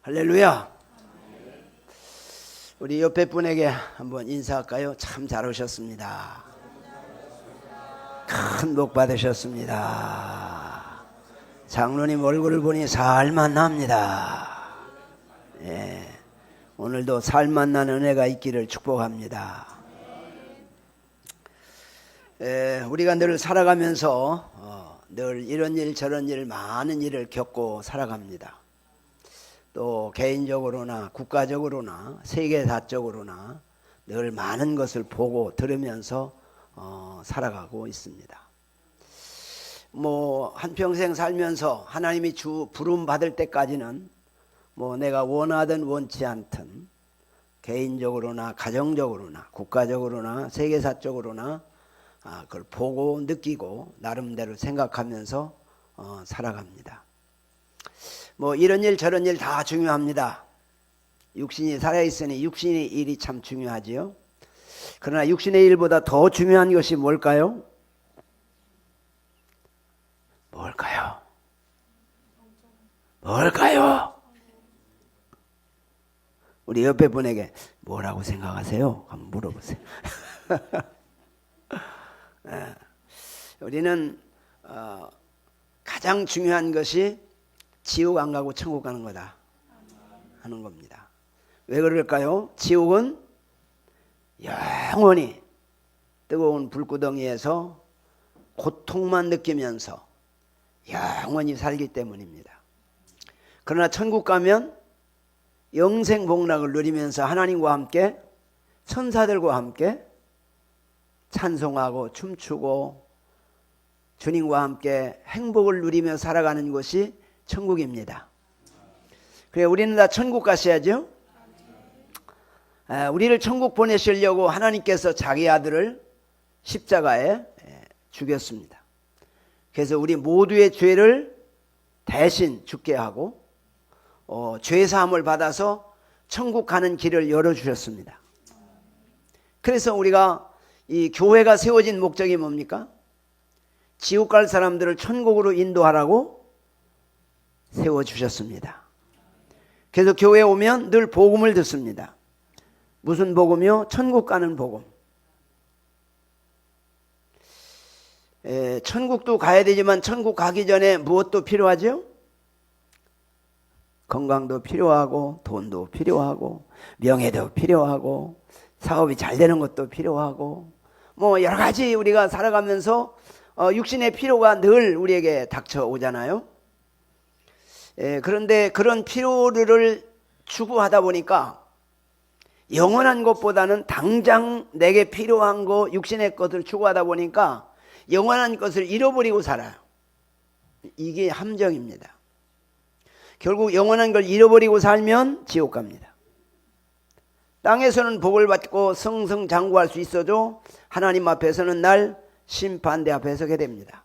할렐루야. 우리 옆에 분에게 한번 인사할까요? 참 잘 오셨습니다. 큰 복 받으셨습니다. 장로님 얼굴을 보니 살만 납니다. 예, 오늘도 살만 나는 은혜가 있기를 축복합니다. 우리가 늘 살아가면서 늘 이런 일 저런 일 많은 일을 겪고 살아갑니다. 또 개인적으로나 국가적으로나 세계사적으로나 늘 많은 것을 보고 들으면서 살아가고 있습니다. 한평생 살면서 하나님이 주 부름 받을 때까지는 내가 원하든 원치 않든 개인적으로나 가정적으로나 국가적으로나 세계사적으로나 그걸 보고 느끼고 나름대로 생각하면서 살아갑니다. 이런 일 저런 일 다 중요합니다. 육신이 살아있으니 육신의 일이 참 중요하지요. 그러나 육신의 일보다 더 중요한 것이 뭘까요? 뭘까요? 우리 옆에 분에게 뭐라고 생각하세요? 한번 물어보세요. 우리는 가장 중요한 것이 지옥 안 가고 천국 가는 거다 하는 겁니다. 왜 그럴까요? 지옥은 영원히 뜨거운 불구덩이에서 고통만 느끼면서 영원히 살기 때문입니다. 그러나 천국 가면 영생 복락을 누리면서 하나님과 함께 천사들과 함께 찬송하고 춤추고 주님과 함께 행복을 누리며 살아가는 곳이 천국입니다. 그래 우리는 다 천국 가셔야죠. 우리를 천국 보내시려고 하나님께서 자기 아들을 십자가에 죽였습니다. 그래서 우리 모두의 죄를 대신 죽게 하고 죄 사함을 받아서 천국 가는 길을 열어주셨습니다. 그래서 우리가 이 교회가 세워진 목적이 뭡니까? 지옥 갈 사람들을 천국으로 인도하라고 세워주셨습니다. 그래서 교회에 오면 늘 복음을 듣습니다. 무슨 복음이요? 천국 가는 복음. 천국도 가야 되지만 천국 가기 전에 무엇도 필요하죠? 건강도 필요하고 돈도 필요하고 명예도 필요하고 사업이 잘 되는 것도 필요하고 여러 가지 우리가 살아가면서 육신의 필요가 늘 우리에게 닥쳐오잖아요. 그런데 그런 필요를 추구하다 보니까 영원한 것보다는 당장 내게 필요한 거 육신의 것을 추구하다 보니까 영원한 것을 잃어버리고 살아요. 이게 함정입니다. 결국 영원한 걸 잃어버리고 살면 지옥 갑니다. 땅에서는 복을 받고 승승장구할 수 있어도 하나님 앞에서는 날 심판대 앞에 서게 됩니다.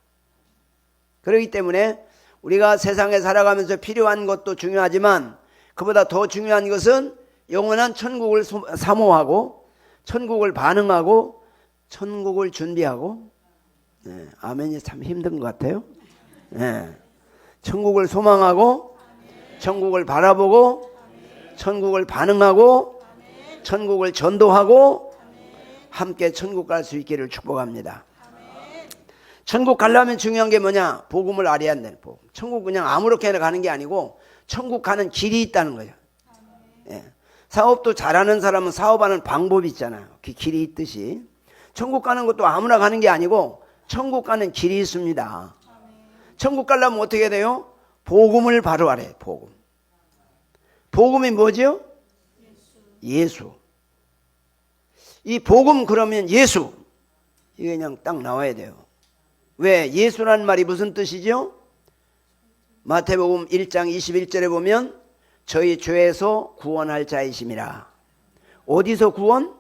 그렇기 때문에 우리가 세상에 살아가면서 필요한 것도 중요하지만 그보다 더 중요한 것은 영원한 천국을 사모하고 천국을 반응하고 천국을 준비하고 아멘이 참 힘든 것 같아요. 천국을 소망하고 천국을 바라보고 천국을 반응하고 천국을 전도하고 함께 천국 갈 수 있기를 축복합니다. 천국 가려면 중요한 게 뭐냐? 복음을 알아야 한다는 복음. 천국 그냥 아무렇게나 가는 게 아니고 천국 가는 길이 있다는 거죠. 사업도 잘하는 사람은 사업하는 방법이 있잖아요. 그 길이 있듯이 천국 가는 것도 아무나 가는 게 아니고 천국 가는 길이 있습니다. 천국 가려면 어떻게 돼요? 복음을 바로 알아요. 복음이 뭐죠? 예수. 이 복음 그러면 예수 이게 그냥 딱 나와야 돼요. 왜? 예수라는 말이 무슨 뜻이죠? 마태복음 1장 21절에 보면 저희 죄에서 구원할 자이심이라. 어디서 구원?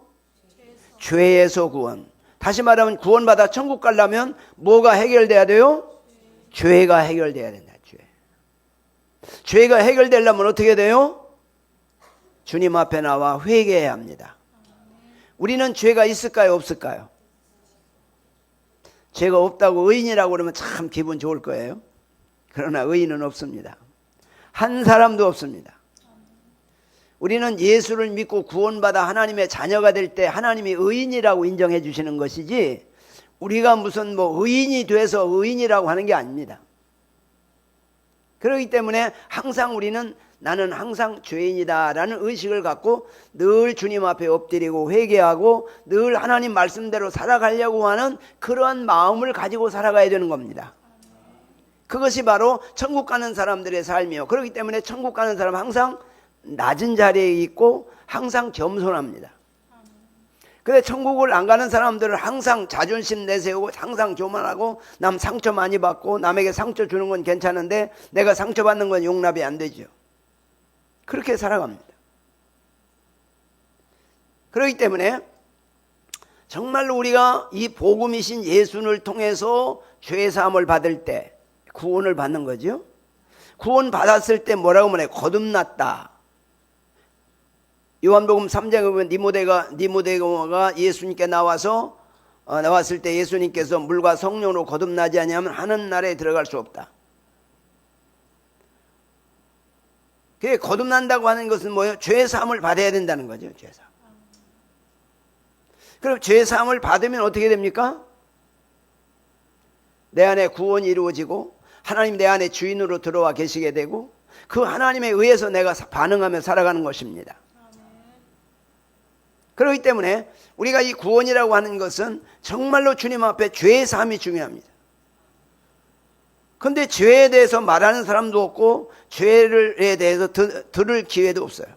죄에서 구원. 다시 말하면 구원받아 천국 가려면 뭐가 해결돼야 돼요? 죄가 해결돼야 된다. 죄가 해결되려면 어떻게 돼요? 주님 앞에 나와 회개해야 합니다. 우리는 죄가 있을까요? 없을까요? 죄가 없다고 의인이라고 그러면 참 기분 좋을 거예요. 그러나 의인은 없습니다. 한 사람도 없습니다. 우리는 예수를 믿고 구원받아 하나님의 자녀가 될 때 하나님이 의인이라고 인정해 주시는 것이지, 우리가 무슨 의인이 돼서 의인이라고 하는 게 아닙니다. 그렇기 때문에 항상 우리는 나는 항상 죄인이다 라는 의식을 갖고 늘 주님 앞에 엎드리고 회개하고 늘 하나님 말씀대로 살아가려고 하는 그러한 마음을 가지고 살아가야 되는 겁니다. 그것이 바로 천국 가는 사람들의 삶이요. 그렇기 때문에 천국 가는 사람은 항상 낮은 자리에 있고 항상 겸손합니다. 근데 천국을 안 가는 사람들은 항상 자존심 내세우고 항상 교만하고 남 상처 많이 받고 남에게 상처 주는 건 괜찮은데 내가 상처 받는 건 용납이 안 되죠. 그렇게 살아갑니다. 그렇기 때문에 정말로 우리가 이 복음이신 예수를 통해서 죄사함을 받을 때 구원을 받는 거죠. 구원 받았을 때 뭐라고 말해? 거듭났다. 요한복음 3장에 보면 니모데가 예수님께 나왔을 때 예수님께서 물과 성령으로 거듭나지 아니하면 하는 나라에 들어갈 수 없다. 그게 거듭난다고 하는 것은 뭐예요? 죄사함을 받아야 된다는 거죠. 죄사함. 그럼 죄사함을 받으면 어떻게 됩니까? 내 안에 구원이 이루어지고 하나님 내 안에 주인으로 들어와 계시게 되고 그 하나님에 의해서 내가 반응하며 살아가는 것입니다. 그렇기 때문에 우리가 이 구원이라고 하는 것은 정말로 주님 앞에 죄의 사함이 중요합니다. 그런데 죄에 대해서 말하는 사람도 없고 죄에 대해서 들을 기회도 없어요.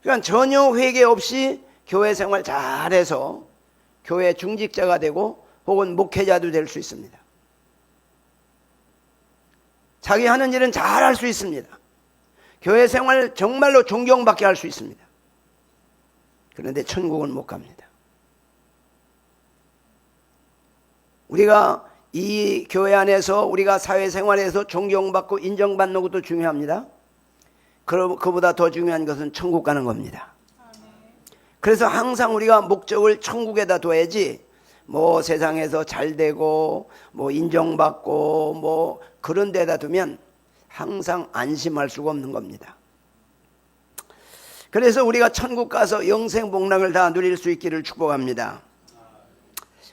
그러니까 전혀 회개 없이 교회 생활 잘해서 교회 중직자가 되고 혹은 목회자도 될 수 있습니다. 자기 하는 일은 잘할 수 있습니다. 교회 생활 정말로 존경받게 할 수 있습니다. 그런데 천국은 못 갑니다. 우리가 이 교회 안에서 우리가 사회생활에서 존경받고 인정받는 것도 중요합니다. 그보다 더 중요한 것은 천국 가는 겁니다. 그래서 항상 우리가 목적을 천국에다 둬야지 세상에서 잘되고 인정받고 그런 데다 두면 항상 안심할 수가 없는 겁니다. 그래서 우리가 천국 가서 영생 복락을 다 누릴 수 있기를 축복합니다.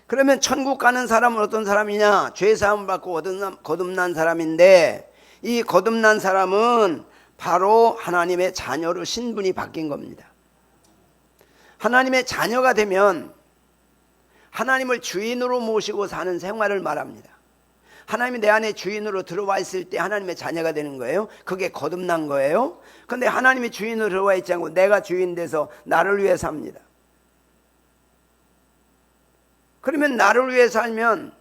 그러면 천국 가는 사람은 어떤 사람이냐? 죄사함을 받고 거듭난 사람인데 이 거듭난 사람은 바로 하나님의 자녀로 신분이 바뀐 겁니다. 하나님의 자녀가 되면 하나님을 주인으로 모시고 사는 생활을 말합니다. 하나님이 내 안에 주인으로 들어와 있을 때 하나님의 자녀가 되는 거예요. 그게 거듭난 거예요. 그런데 하나님이 주인으로 들어와 있지 않고 내가 주인 돼서 나를 위해 삽니다. 그러면 나를 위해 살면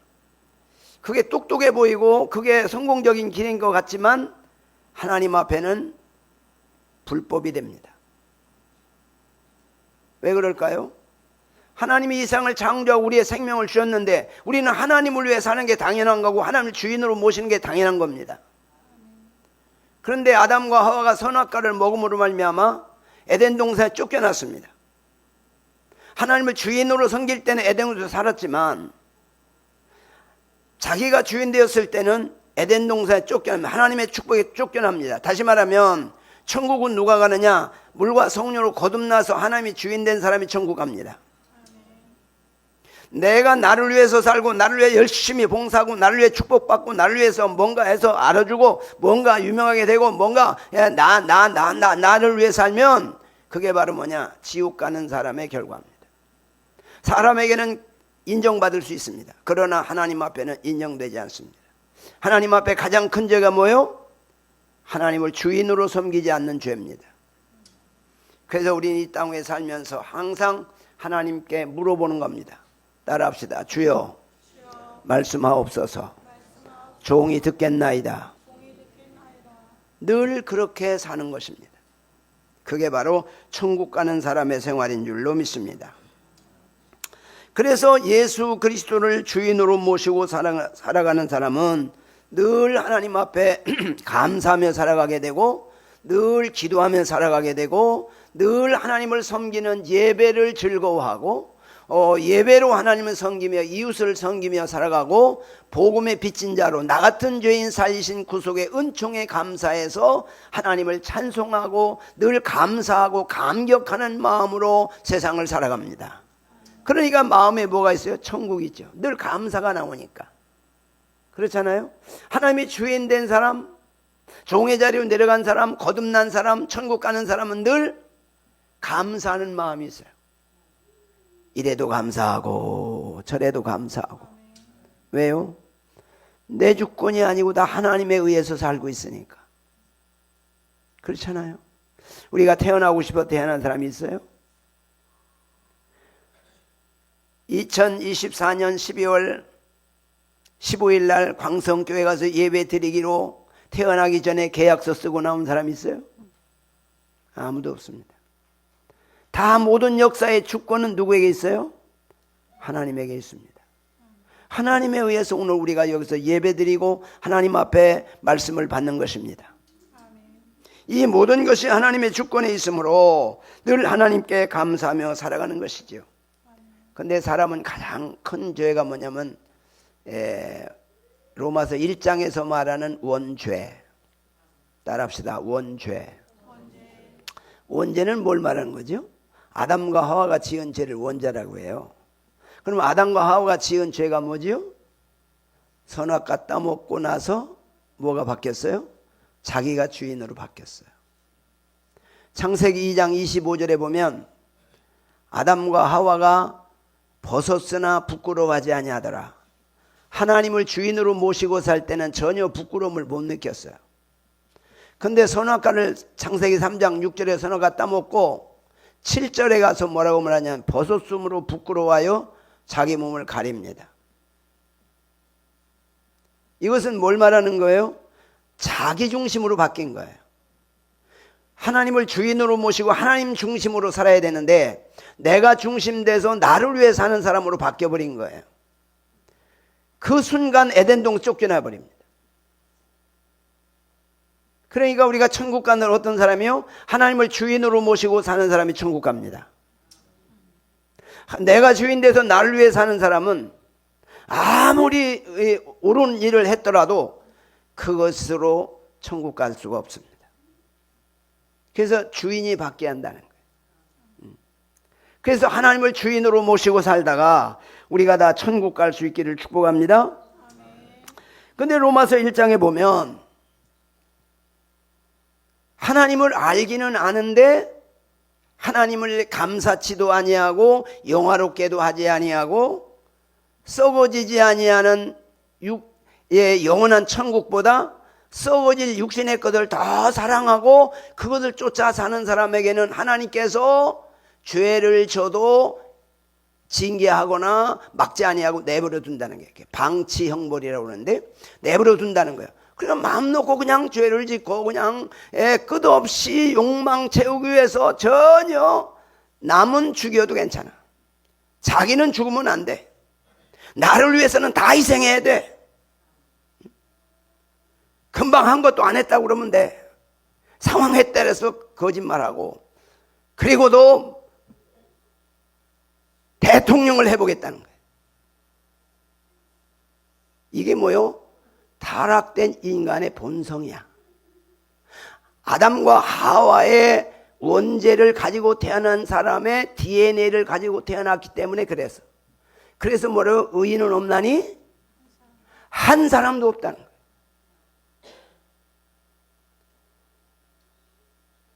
그게 똑똑해 보이고 그게 성공적인 길인 것 같지만 하나님 앞에는 불법이 됩니다. 왜 그럴까요? 하나님이 이 세상을 창조하고 우리의 생명을 주셨는데 우리는 하나님을 위해 사는 게 당연한 거고 하나님을 주인으로 모시는 게 당연한 겁니다. 그런데 아담과 하와가 선악과를 먹음으로 말미암아 에덴 동산에 쫓겨났습니다. 하나님을 주인으로 섬길 때는 에덴에서 살았지만 자기가 주인 되었을 때는 에덴 동산에 쫓겨납니다. 하나님의 축복에 쫓겨납니다. 다시 말하면 천국은 누가 가느냐? 물과 성령으로 거듭나서 하나님이 주인 된 사람이 천국 갑니다. 내가 나를 위해서 살고 나를 위해 열심히 봉사하고 나를 위해 축복받고 나를 위해서 뭔가 해서 알아주고 뭔가 유명하게 되고 뭔가 나를 위해 살면 그게 바로 뭐냐? 지옥 가는 사람의 결과입니다. 사람에게는 인정받을 수 있습니다. 그러나 하나님 앞에는 인정되지 않습니다. 하나님 앞에 가장 큰 죄가 뭐예요? 하나님을 주인으로 섬기지 않는 죄입니다. 그래서 우리는 이 땅에 살면서 항상 하나님께 물어보는 겁니다. 따라합시다. 주여 말씀하옵소서. 종이 듣겠나이다. 늘 그렇게 사는 것입니다. 그게 바로 천국 가는 사람의 생활인 줄로 믿습니다. 그래서 예수 그리스도를 주인으로 모시고 살아가는 사람은 늘 하나님 앞에 감사하며 살아가게 되고 늘 기도하며 살아가게 되고 늘 하나님을 섬기는 예배를 즐거워하고 예배로 하나님을 섬기며 이웃을 섬기며 살아가고 복음의 빚진 자로 나 같은 죄인 살리신 구속의 은총에 감사해서 하나님을 찬송하고 늘 감사하고 감격하는 마음으로 세상을 살아갑니다. 그러니까 마음에 뭐가 있어요? 천국이죠. 늘 감사가 나오니까. 그렇잖아요. 하나님의 주인 된 사람, 종의 자리로 내려간 사람, 거듭난 사람, 천국 가는 사람은 늘 감사하는 마음이 있어요. 이래도 감사하고 저래도 감사하고. 왜요? 내 주권이 아니고 다 하나님에 의해서 살고 있으니까. 그렇잖아요. 우리가 태어나고 싶어 태어난 사람이 있어요? 2024년 12월 15일 날 광성교회 가서 예배 드리기로 태어나기 전에 계약서 쓰고 나온 사람이 있어요? 아무도 없습니다. 다 모든 역사의 주권은 누구에게 있어요? 하나님에게 있습니다. 하나님에 의해서 오늘 우리가 여기서 예배드리고 하나님 앞에 말씀을 받는 것입니다. 이 모든 것이 하나님의 주권에 있으므로 늘 하나님께 감사하며 살아가는 것이죠. 그런데 사람은 가장 큰 죄가 뭐냐면 로마서 1장에서 말하는 원죄. 따라합시다. 원죄. 원죄는 뭘 말하는 거죠? 아담과 하와가 지은 죄를 원죄라고 해요. 그럼 아담과 하와가 지은 죄가 뭐지요? 선악과 따먹고 나서 뭐가 바뀌었어요? 자기가 주인으로 바뀌었어요. 창세기 2장 25절에 보면 아담과 하와가 벗었으나 부끄러워하지 아니하더라. 하나님을 주인으로 모시고 살 때는 전혀 부끄러움을 못 느꼈어요. 근데 선악과를 창세기 3장 6절에 선악과 따먹고 7절에 가서 뭐라고 말하냐면 벗었음으로 부끄러워하여 자기 몸을 가립니다. 이것은 뭘 말하는 거예요? 자기 중심으로 바뀐 거예요. 하나님을 주인으로 모시고 하나님 중심으로 살아야 되는데 내가 중심돼서 나를 위해 사는 사람으로 바뀌어버린 거예요. 그 순간 에덴동 쫓겨나 버립니다. 그러니까 우리가 천국 가는 어떤 사람이요? 하나님을 주인으로 모시고 사는 사람이 천국 갑니다. 내가 주인 돼서 나를 위해 사는 사람은 아무리 옳은 일을 했더라도 그것으로 천국 갈 수가 없습니다. 그래서 주인이 바뀌어야 한다는 거예요. 그래서 하나님을 주인으로 모시고 살다가 우리가 다 천국 갈 수 있기를 축복합니다. 그런데 로마서 1장에 보면 하나님을 알기는 아는데 하나님을 감사치도 아니하고 영화롭게도 하지 아니하고 썩어지지 아니하는 영원한 천국보다 썩어질 육신의 것을 더 사랑하고 그것을 쫓아 사는 사람에게는 하나님께서 죄를 져도 징계하거나 막지 아니하고 내버려 둔다는 게 방치 형벌이라고 그러는데 내버려 둔다는 거예요. 그냥 마음 놓고 그냥 죄를 짓고 그냥 끝없이 욕망 채우기 위해서 전혀 남은 죽여도 괜찮아. 자기는 죽으면 안 돼. 나를 위해서는 다 희생해야 돼. 금방 한 것도 안 했다고 그러면 돼. 상황에 따라서 거짓말하고 그리고도 대통령을 해보겠다는 거예요. 이게 뭐요? 타락된 인간의 본성이야. 아담과 하와의 원죄를 가지고 태어난 사람의 DNA를 가지고 태어났기 때문에 그래서 뭐래요? 의인은 없나니? 한 사람도 없다는 거예요.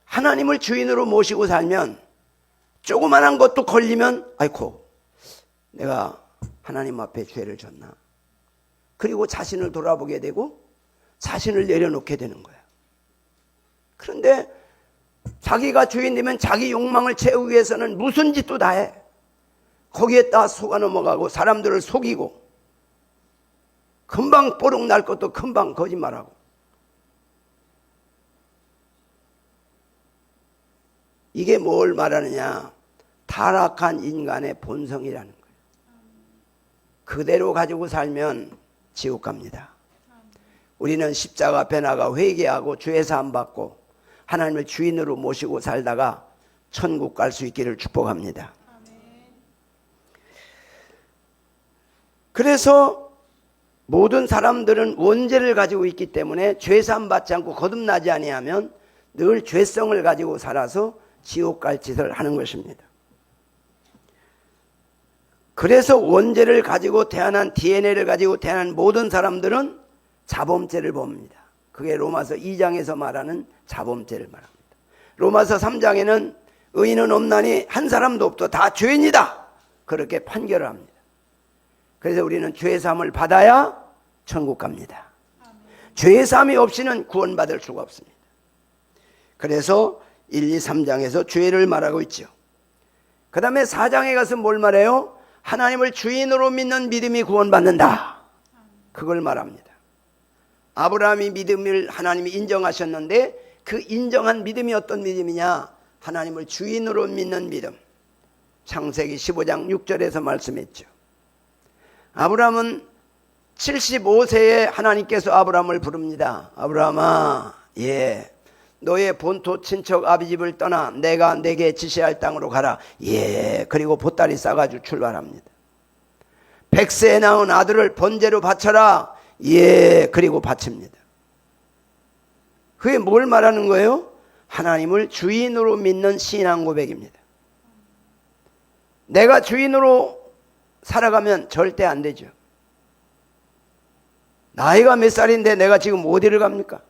하나님을 주인으로 모시고 살면 조그만한 것도 걸리면 아이고 내가 하나님 앞에 죄를 졌나. 그리고 자신을 돌아보게 되고 자신을 내려놓게 되는 거예요. 그런데 자기가 주인 되면 자기 욕망을 채우기 위해서는 무슨 짓도 다 해. 거기에다 속아 넘어가고 사람들을 속이고 금방 뽀록 날 것도 금방 거짓말하고 이게 뭘 말하느냐? 타락한 인간의 본성이라는 거예요. 그대로 가지고 살면 지옥 갑니다. 우리는 십자가 앞에 나가 회개하고 죄 사함 받고 하나님을 주인으로 모시고 살다가 천국 갈 수 있기를 축복합니다. 그래서 모든 사람들은 원죄를 가지고 있기 때문에 죄사함 받지 않고 거듭나지 아니하면 늘 죄성을 가지고 살아서 지옥 갈 짓을 하는 것입니다. 그래서 원죄를 가지고 태어난 DNA를 가지고 태어난 모든 사람들은 자범죄를 범합니다. 그게 로마서 2장에서 말하는 자범죄를 말합니다. 로마서 3장에는 의인은 없나니 한 사람도 없다. 다 죄인이다. 그렇게 판결을 합니다. 그래서 우리는 죄사함을 받아야 천국 갑니다. 죄사함이 없이는 구원받을 수가 없습니다. 그래서 1, 2, 3장에서 죄를 말하고 있죠. 그 다음에 4장에 가서 뭘 말해요? 하나님을 주인으로 믿는 믿음이 구원받는다. 그걸 말합니다. 아브라함이 믿음을 하나님이 인정하셨는데 그 인정한 믿음이 어떤 믿음이냐? 하나님을 주인으로 믿는 믿음. 창세기 15장 6절에서 말씀했죠. 아브라함은 75세에 하나님께서 아브라함을 부릅니다. 아브라함아, 예, 너의 본토 친척 아비집을 떠나 내가 내게 지시할 땅으로 가라. 예, 그리고 보따리 싸가지고 출발합니다. 100세에 낳은 아들을 번제로 바쳐라. 예, 그리고 바칩니다. 그게 뭘 말하는 거예요? 하나님을 주인으로 믿는 신앙 고백입니다. 내가 주인으로 살아가면 절대 안 되죠. 나이가 몇 살인데 내가 지금 어디를 갑니까?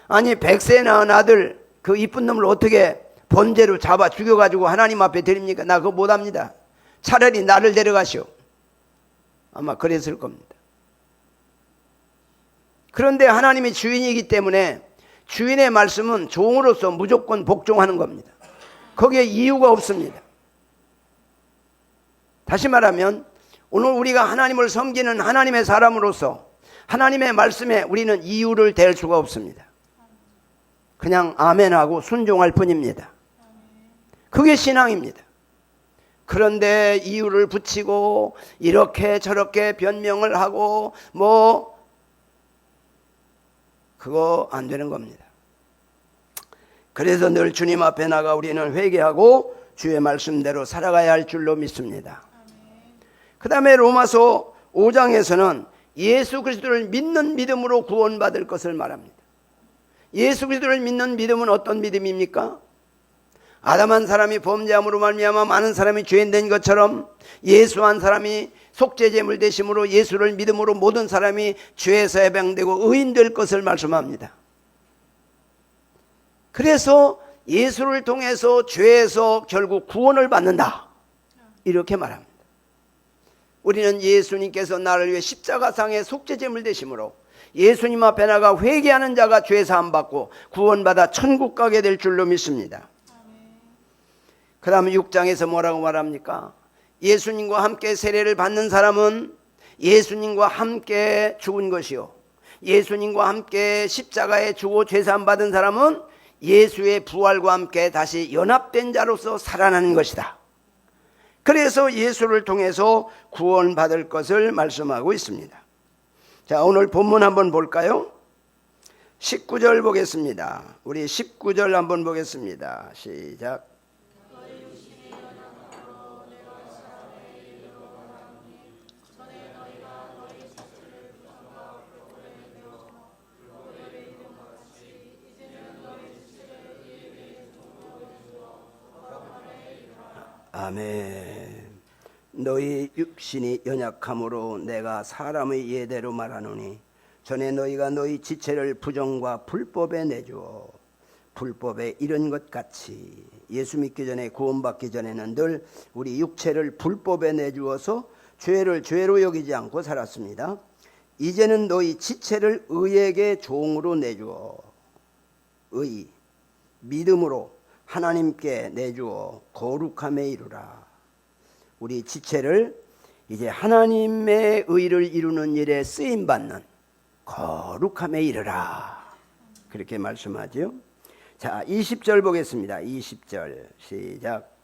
아니 100세에 낳은 아들 그 이쁜 놈을 어떻게 번제로 잡아 죽여가지고 하나님 앞에 드립니까? 나 그거 못합니다. 차라리 나를 데려가시오. 아마 그랬을 겁니다. 그런데 하나님이 주인이기 때문에 주인의 말씀은 종으로서 무조건 복종하는 겁니다. 거기에 이유가 없습니다. 다시 말하면 오늘 우리가 하나님을 섬기는 하나님의 사람으로서 하나님의 말씀에 우리는 이유를 댈 수가 없습니다. 그냥 아멘하고 순종할 뿐입니다. 그게 신앙입니다. 그런데 이유를 붙이고 이렇게 저렇게 변명을 하고 그거 안 되는 겁니다. 그래서 늘 주님 앞에 나가 우리는 회개하고 주의 말씀대로 살아가야 할 줄로 믿습니다. 그 다음에 로마서 5장에서는 예수 그리스도를 믿는 믿음으로 구원받을 것을 말합니다. 예수 그리스도를 믿는 믿음은 어떤 믿음입니까? 아담 한 사람이 범죄함으로 말미암아 많은 사람이 죄인 된 것처럼 예수 한 사람이 속죄제물 되심으로 예수를 믿음으로 모든 사람이 죄에서 해방되고 의인 될 것을 말씀합니다. 그래서 예수를 통해서 죄에서 결국 구원을 받는다. 이렇게 말합니다. 우리는 예수님께서 나를 위해 십자가상의 속죄제물 되심으로 예수님 앞에 나가 회개하는 자가 죄 사함 받고 구원받아 천국 가게 될 줄로 믿습니다. 그 다음에 6장에서 뭐라고 말합니까? 예수님과 함께 세례를 받는 사람은 예수님과 함께 죽은 것이요, 예수님과 함께 십자가에 죽어 죄 사함 받은 사람은 예수의 부활과 함께 다시 연합된 자로서 살아나는 것이다. 그래서 예수를 통해서 구원받을 것을 말씀하고 있습니다. 자, 오늘 본문 한번 볼까요? 19절 보겠습니다. 우리 19절 한번 보겠습니다. 시작. 아멘. 너희 육신이 연약함으로 내가 사람의 예대로 말하노니 전에 너희가 너희 지체를 부정과 불법에 내주어 불법에 이른 것 같이. 예수 믿기 전에 구원받기 전에는 늘 우리 육체를 불법에 내주어서 죄를 죄로 여기지 않고 살았습니다. 이제는 너희 지체를 의에게 종으로 내주어 의 믿음으로 하나님께 내주어 거룩함에 이르라. 우리 지체를 이제 하나님의 의를 이루는 일에 쓰임받는 거룩함에 이르라. 그렇게 말씀하죠. 자, 20절 보겠습니다. 20절 시작.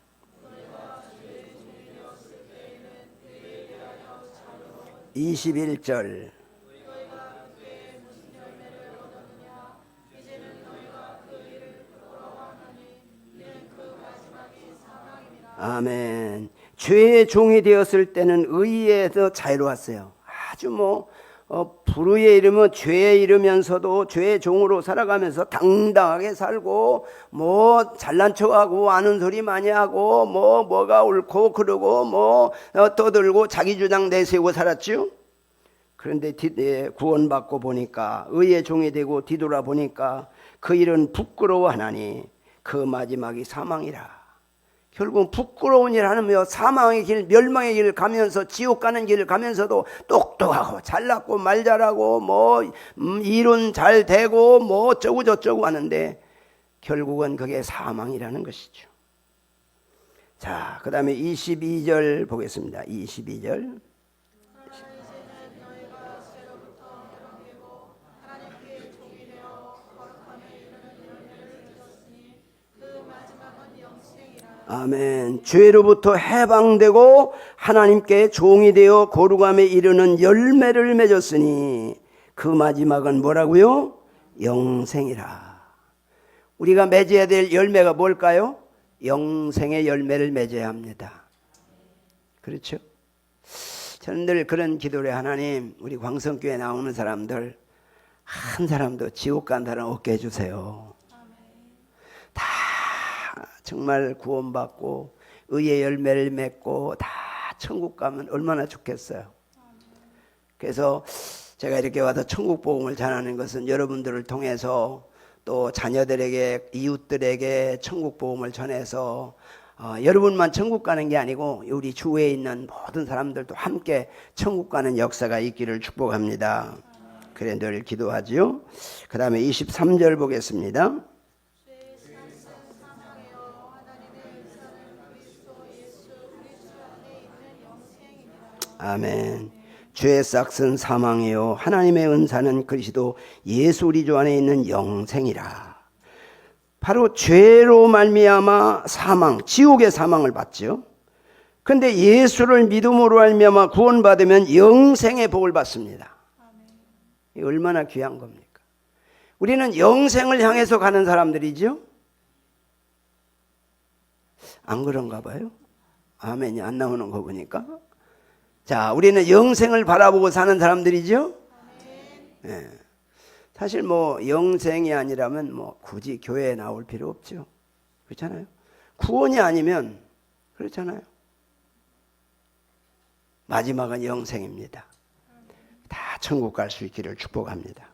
21절 아멘. 죄의 종이 되었을 때는 의에서 자유로웠어요. 아주 불의에 이르면 죄에 이르면서도 죄의 종으로 살아가면서 당당하게 살고 잘난 척하고 아는 소리 많이 하고 뭐가 옳고 그러고 떠들고 자기 주장 내세우고 살았죠. 그런데 구원받고 보니까 의의 종이 되고 뒤돌아 보니까 그 일은 부끄러워하나니 그 마지막이 사망이라. 결국 부끄러운 일 하며 사망의 길, 멸망의 길을 가면서 지옥 가는 길을 가면서도 똑똑하고 잘났고 말 잘하고 이론 잘 되고 어쩌고 저쩌고 하는데 결국은 그게 사망이라는 것이죠. 자, 그 다음에 22절 보겠습니다. 22절. 아멘. 죄로부터 해방되고 하나님께 종이 되어 거룩함에 이르는 열매를 맺었으니 그 마지막은 뭐라고요? 영생이라. 우리가 맺어야 될 열매가 뭘까요? 영생의 열매를 맺어야 합니다. 그렇죠? 저는 늘 그런 기도를 해요. 하나님, 우리 광성교회 나오는 사람들 한 사람도 지옥 간 사람 없게 해주세요. 다 정말 구원받고 의의 열매를 맺고 다 천국 가면 얼마나 좋겠어요. 그래서 제가 이렇게 와서 천국 복음을 전하는 것은 여러분들을 통해서 또 자녀들에게 이웃들에게 천국 복음을 전해서 여러분만 천국 가는 게 아니고 우리 주위에 있는 모든 사람들도 함께 천국 가는 역사가 있기를 축복합니다. 그래 늘 기도하지요. 그 다음에 23절 보겠습니다. 아멘. 죄의 싹은 사망이요 하나님의 은사는 그리스도 예수 우리 주 안에 있는 영생이라. 바로 죄로 말미암아 사망, 지옥의 사망을 받죠. 그런데 예수를 믿음으로 말미암아 구원받으면 영생의 복을 받습니다. 이 얼마나 귀한 겁니까? 우리는 영생을 향해서 가는 사람들이죠. 안 그런가 봐요. 아멘이 안 나오는 거 보니까. 자, 우리는 영생을 바라보고 사는 사람들이죠. 네. 사실 영생이 아니라면 굳이 교회에 나올 필요 없죠. 그렇잖아요. 구원이 아니면 그렇잖아요. 마지막은 영생입니다. 다 천국 갈 수 있기를 축복합니다.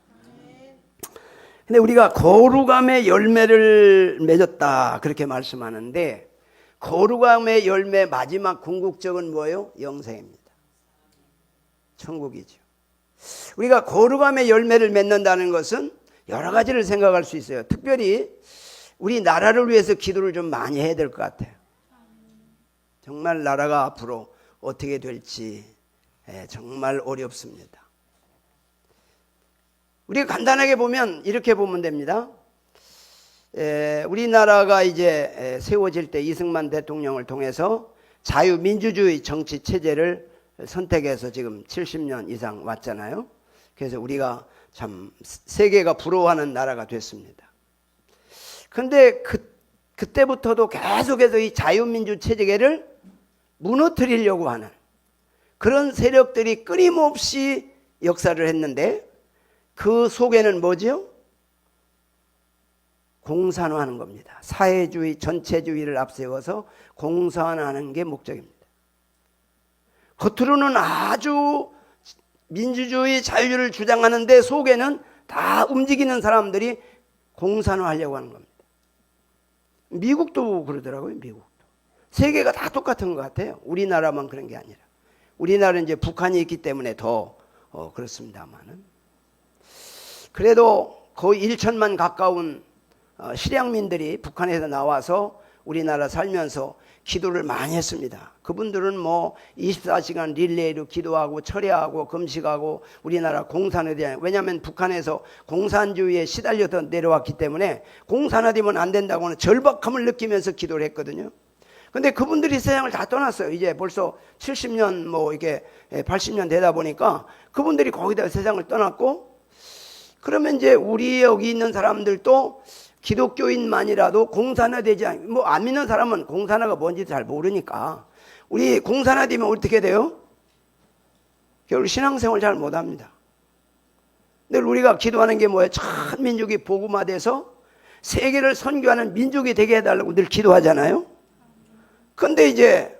근데 우리가 거룩함의 열매를 맺었다 그렇게 말씀하는데 거룩함의 열매 마지막 궁극적은 뭐예요? 영생입니다. 천국이죠. 우리가 거룩함의 열매를 맺는다는 것은 여러 가지를 생각할 수 있어요. 특별히 우리 나라를 위해서 기도를 좀 많이 해야 될 것 같아요. 정말 나라가 앞으로 어떻게 될지 정말 어렵습니다. 우리가 간단하게 보면 이렇게 보면 됩니다. 우리나라가 이제 세워질 때 이승만 대통령을 통해서 자유민주주의 정치 체제를 선택해서 지금 70년 이상 왔잖아요. 그래서 우리가 참 세계가 부러워하는 나라가 됐습니다. 그런데 그때부터도 계속해서 이 자유민주 체제를 무너뜨리려고 하는 그런 세력들이 끊임없이 역사를 했는데 그 속에는 뭐죠? 공산화하는 겁니다. 사회주의, 전체주의를 앞세워서 공산화하는 게 목적입니다. 겉으로는 아주 민주주의, 자유를 주장하는데 속에는 다 움직이는 사람들이 공산화하려고 하는 겁니다. 미국도 그러더라고요. 미국도. 세계가 다 똑같은 것 같아요. 우리나라만 그런 게 아니라. 우리나라는 이제 북한이 있기 때문에 더 그렇습니다만은. 그래도 거의 1천만 가까운 실향민들이 북한에서 나와서 우리나라 살면서 기도를 많이 했습니다. 그분들은 24시간 릴레이로 기도하고 철야하고 금식하고 우리나라 공산에 대한, 왜냐하면 북한에서 공산주의에 시달려서 내려왔기 때문에 공산화되면 안 된다고는 절박함을 느끼면서 기도를 했거든요. 근데 그분들이 세상을 다 떠났어요. 이제 벌써 70년 이게 80년 되다 보니까 그분들이 거기다 세상을 떠났고, 그러면 이제 우리 여기 있는 사람들도 기독교인만이라도 공산화되지 안 믿는 사람은 공산화가 뭔지 잘 모르니까 우리 공산화되면 어떻게 돼요? 결국 신앙생활 잘 못합니다. 늘 우리가 기도하는 게 뭐예요? 전 민족이 복음화돼서 세계를 선교하는 민족이 되게 해달라고 늘 기도하잖아요. 근데 이제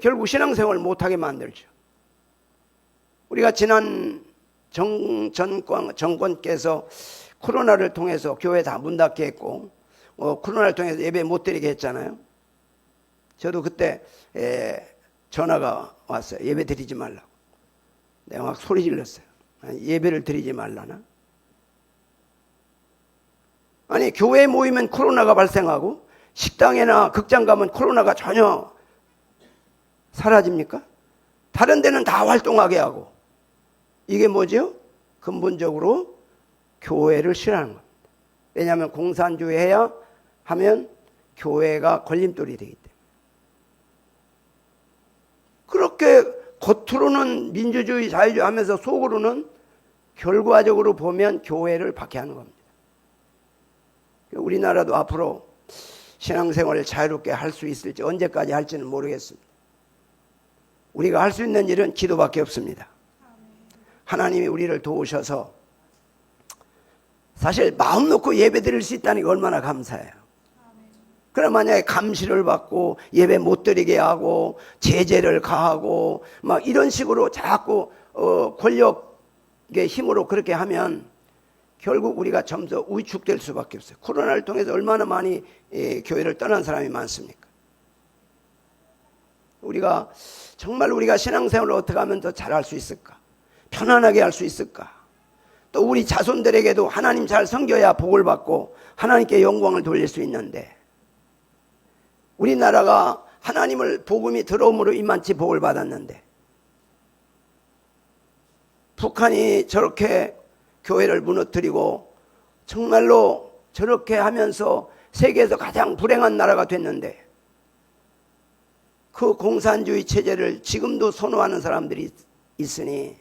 결국 신앙생활을 못하게 만들죠. 우리가 지난 정권께서 코로나를 통해서 교회 다 문 닫게 했고 코로나를 통해서 예배 못 드리게 했잖아요. 저도 그때 전화가 왔어요. 예배 드리지 말라고. 내가 막 소리 질렀어요. 예배를 드리지 말라나? 아니 교회에 모이면 코로나가 발생하고 식당이나 극장 가면 코로나가 전혀 사라집니까? 다른 데는 다 활동하게 하고 이게 뭐죠? 근본적으로 교회를 싫어하는 겁니다. 왜냐하면 공산주의 해야 하면 교회가 걸림돌이 되기 때문에. 그렇게 겉으로는 민주주의 자유주의 하면서 속으로는 결과적으로 보면 교회를 박해하는 겁니다. 우리나라도 앞으로 신앙생활을 자유롭게 할 수 있을지 언제까지 할지는 모르겠습니다. 우리가 할 수 있는 일은 기도밖에 없습니다. 하나님이 우리를 도우셔서 사실 마음 놓고 예배 드릴 수 있다는 게 얼마나 감사해요. 그럼 만약에 감시를 받고 예배 못 드리게 하고 제재를 가하고 막 이런 식으로 자꾸 권력의 힘으로 그렇게 하면 결국 우리가 점점 위축될 수밖에 없어요. 코로나를 통해서 얼마나 많이 교회를 떠난 사람이 많습니까? 우리가 정말 우리가 신앙생활을 어떻게 하면 더 잘할 수 있을까? 편안하게 할 수 있을까? 또 우리 자손들에게도 하나님 잘 섬겨야 복을 받고 하나님께 영광을 돌릴 수 있는데 우리나라가 하나님을 복음이 들어옴으로 이만치 복을 받았는데 북한이 저렇게 교회를 무너뜨리고 정말로 저렇게 하면서 세계에서 가장 불행한 나라가 됐는데 그 공산주의 체제를 지금도 선호하는 사람들이 있으니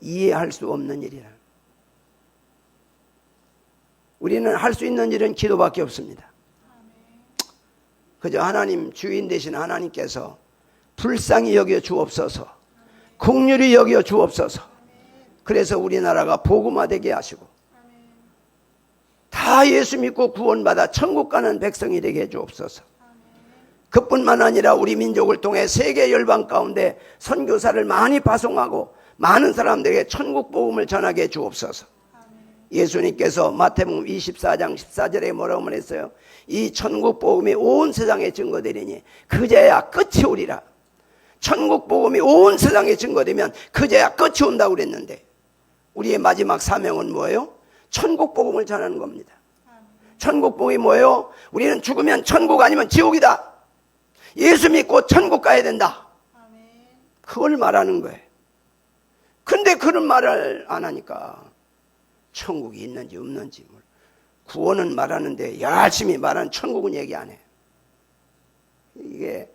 이해할 수 없는 일이라. 우리는 할 수 있는 일은 기도밖에 없습니다. 그저 하나님 주인 되신 하나님께서 불쌍히 여겨 주옵소서, 긍휼히 여겨 주옵소서. 그래서 우리나라가 복음화되게 하시고 다 예수 믿고 구원받아 천국 가는 백성이 되게 해 주옵소서. 그뿐만 아니라 우리 민족을 통해 세계 열방 가운데 선교사를 많이 파송하고 많은 사람들에게 천국 복음을 전하게 해 주옵소서. 예수님께서 마태복음 24장 14절에 뭐라고 말했어요? 이 천국 복음이 온 세상에 증거되리니 그제야 끝이 오리라. 천국 복음이 온 세상에 증거되면 그제야 끝이 온다고 그랬는데 우리의 마지막 사명은 뭐예요? 천국 복음을 전하는 겁니다. 천국 복음이 뭐예요? 우리는 죽으면 천국 아니면 지옥이다. 예수 믿고 천국 가야 된다. 그걸 말하는 거예요. 근데 그런 말을 안 하니까 천국이 있는지 없는지 구원은 말하는데 열심히 말하는 천국은 얘기 안 해요. 이게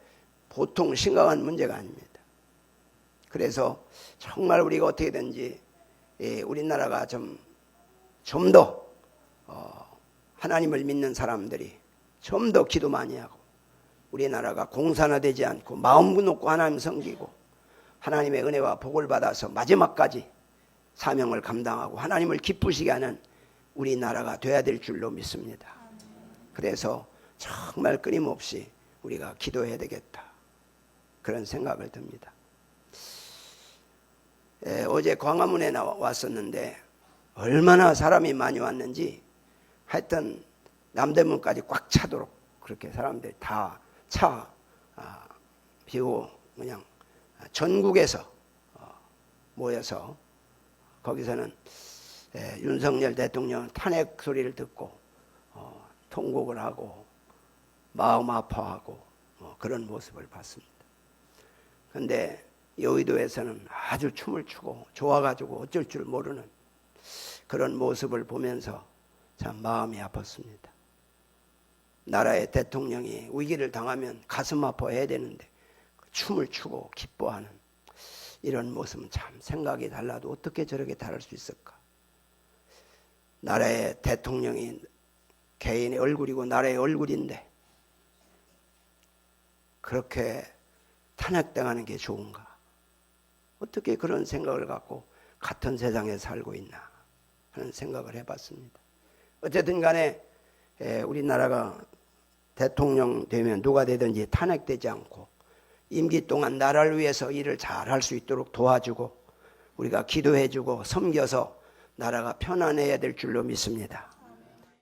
보통 심각한 문제가 아닙니다. 그래서 정말 우리가 어떻게든지 우리나라가 좀 더 하나님을 믿는 사람들이 좀 더 기도 많이 하고 우리나라가 공산화되지 않고 마음 놓고 하나님 섬기고 하나님의 은혜와 복을 받아서 마지막까지 사명을 감당하고 하나님을 기쁘시게 하는 우리나라가 돼야 될 줄로 믿습니다. 그래서 정말 끊임없이 우리가 기도해야 되겠다 그런 생각을 듭니다. 어제 광화문에 왔었는데 얼마나 사람이 많이 왔는지 하여튼 남대문까지 꽉 차도록 그렇게 사람들이 다 차 비고 그냥 전국에서 모여서 거기서는 윤석열 대통령 탄핵 소리를 듣고 통곡을 하고 마음 아파하고 그런 모습을 봤습니다. 그런데 여의도에서는 아주 춤을 추고 좋아가지고 어쩔 줄 모르는 그런 모습을 보면서 참 마음이 아팠습니다. 나라의 대통령이 위기를 당하면 가슴 아파해야 되는데 춤을 추고 기뻐하는 이런 모습은 참 생각이 달라도 어떻게 저렇게 다를 수 있을까? 나라의 대통령이 개인의 얼굴이고 나라의 얼굴인데 그렇게 탄핵당하는 게 좋은가? 어떻게 그런 생각을 갖고 같은 세상에 살고 있나 하는 생각을 해봤습니다. 어쨌든 간에 우리나라가 대통령 되면 누가 되든지 탄핵되지 않고 임기 동안 나라를 위해서 일을 잘 할 수 있도록 도와주고 우리가 기도해주고 섬겨서 나라가 편안해야 될 줄로 믿습니다.